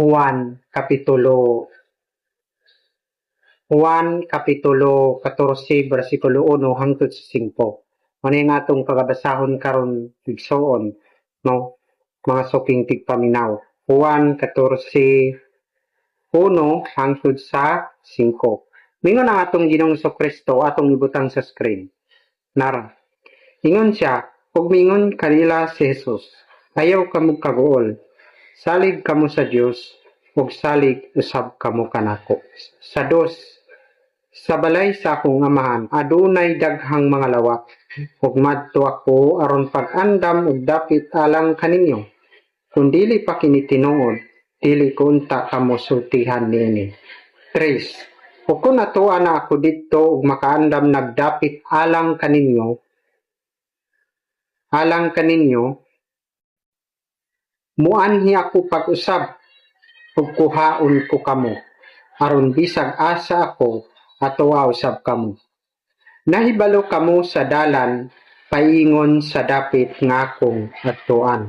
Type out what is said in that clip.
Juan Kapitulo 14, versikulo 1 hangtod sa 5. Ano yung atong pagabasahon karon igsoon, no? Mga suking tigpaminaw. Juan 14, 1 hangtod sa 5. Mingon ang atong Ginoong Kristo atong ibutang sa screen. Nara. Ingon siya, ug mingon kanila si Jesus, ayaw kamo kaguol. Salig kamo sa Dios ug salig usab kamo kanako. Sa dos, sa balay sa akong amahan adunay daghang mga lawak, ug madto ako aron pag-andam ug dapit alang kaninyo. Kung dili pa kini tinuod, dili ko unta kamo sultihan niini. 3. Ug kung natuwa na ako didto ug makaandam nagdapit alang kaninyo, muanhi ako pag-usab ug kuhaon ko kamo, aron bisag asa ako atoa usab kamo. Nahibalo kamo sa dalan, paingon sa dapit nga akong atuan.